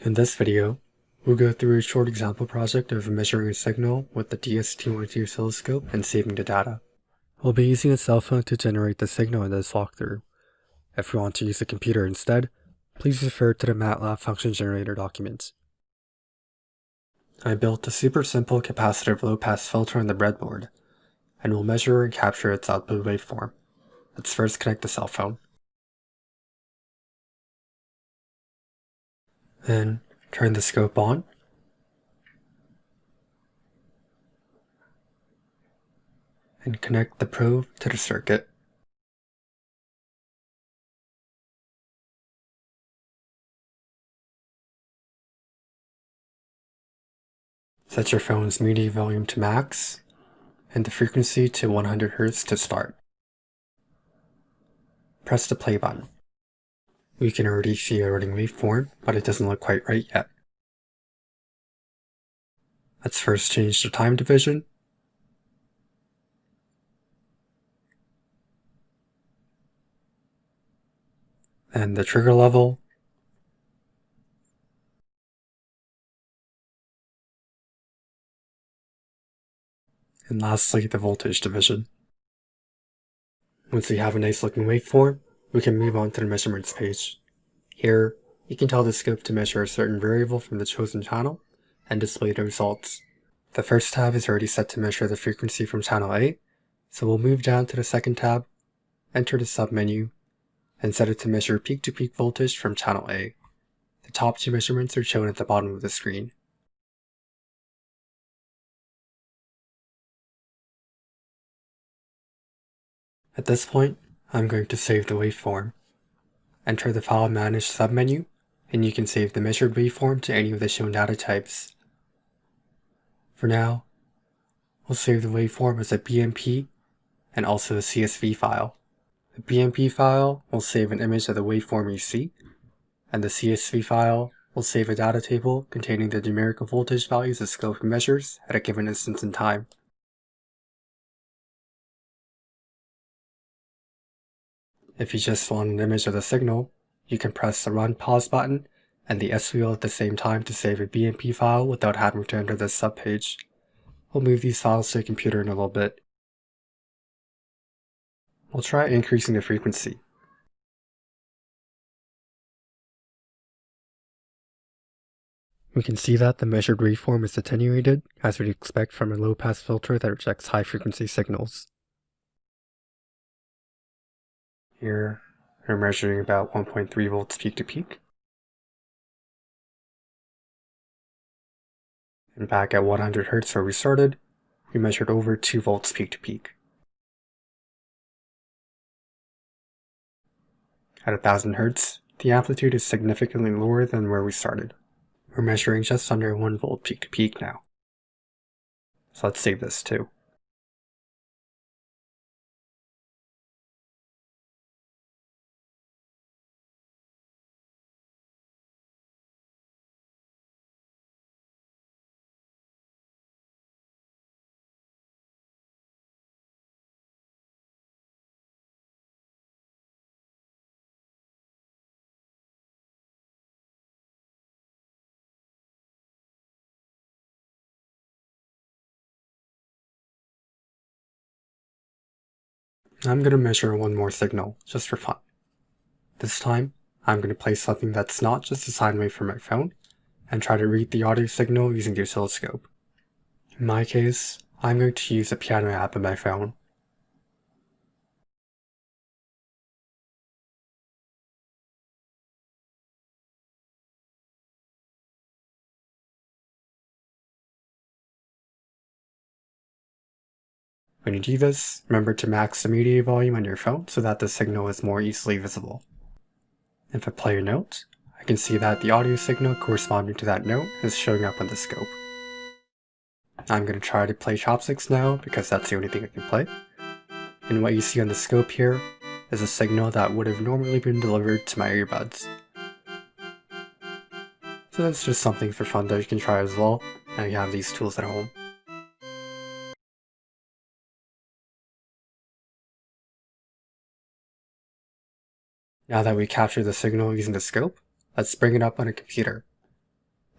In this video, we'll go through a short example project of measuring a signal with the DS212 oscilloscope and saving the data. We'll be using a cell phone to generate the signal in this walkthrough. If you want to use a computer instead, please refer to the MATLAB function generator document. I built a super simple capacitive low-pass filter on the breadboard, and we'll measure and capture its output waveform. Let's first connect the cell phone. Then turn the scope on. And connect the probe to the circuit. Set your phone's media volume to max and the frequency to 100 Hz to start. Press the play button. We can already see a running waveform, but it doesn't look quite right yet. Let's first change the time division. And the trigger level. And lastly, the voltage division. Once we have a nice looking waveform, we can move on to the measurements page. Here, you can tell the scope to measure a certain variable from the chosen channel and display the results. The first tab is already set to measure the frequency from channel A, so we'll move down to the second tab, enter the submenu, and set it to measure peak-to-peak voltage from channel A. The top two measurements are shown at the bottom of the screen. At this point, I'm going to save the waveform. Enter the File Manage submenu, and you can save the measured waveform to any of the shown data types. For now, we'll save the waveform as a BMP and also a CSV file. The BMP file will save an image of the waveform you see, and the CSV file will save a data table containing the numerical voltage values the scope measures at a given instance in time. If you just want an image of the signal, you can press the Run Pause button and the S wheel at the same time to save a BMP file without having to enter this subpage. We'll move these files to a computer in a little bit. We'll try increasing the frequency. We can see that the measured waveform is attenuated, as we'd expect from a low-pass filter that rejects high-frequency signals. Here, we're measuring about 1.3 volts peak to peak. And back at 100 Hz where we started, we measured over 2 volts peak to peak. At 1000 Hz, the amplitude is significantly lower than where we started. We're measuring just under 1 volt peak to peak now. So let's save this too. I'm going to measure one more signal, just for fun. This time, I'm going to play something that's not just a sine wave from my phone, and try to read the audio signal using the oscilloscope. In my case, I'm going to use a piano app on my phone. When you do this, remember to max the media volume on your phone so that the signal is more easily visible. If I play a note, I can see that the audio signal corresponding to that note is showing up on the scope. I'm going to try to play chopsticks now because that's the only thing I can play. And what you see on the scope here is a signal that would have normally been delivered to my earbuds. So that's just something for fun that you can try as well, now you have these tools at home. Now that we captured the signal using the scope, let's bring it up on a computer.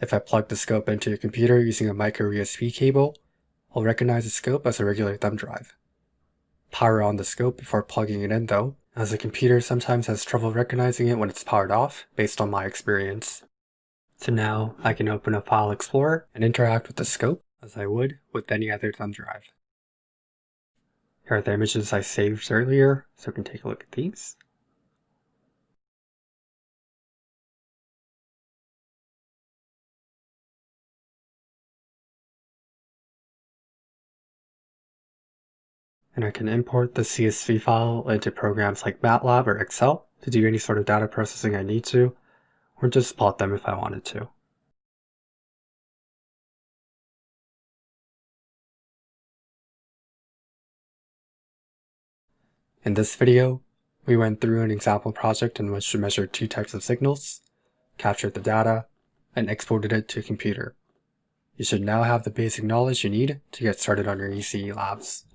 If I plug the scope into a computer using a micro USB cable, I'll recognize the scope as a regular thumb drive. Power on the scope before plugging it in though, as the computer sometimes has trouble recognizing it when it's powered off, based on my experience. So now I can open a File Explorer and interact with the scope as I would with any other thumb drive. Here are the images I saved earlier, so we can take a look at these. And I can import the CSV file into programs like MATLAB or Excel to do any sort of data processing I need to, or just plot them if I wanted to. In this video, we went through an example project in which we measured two types of signals, captured the data, and exported it to a computer. You should now have the basic knowledge you need to get started on your ECE labs.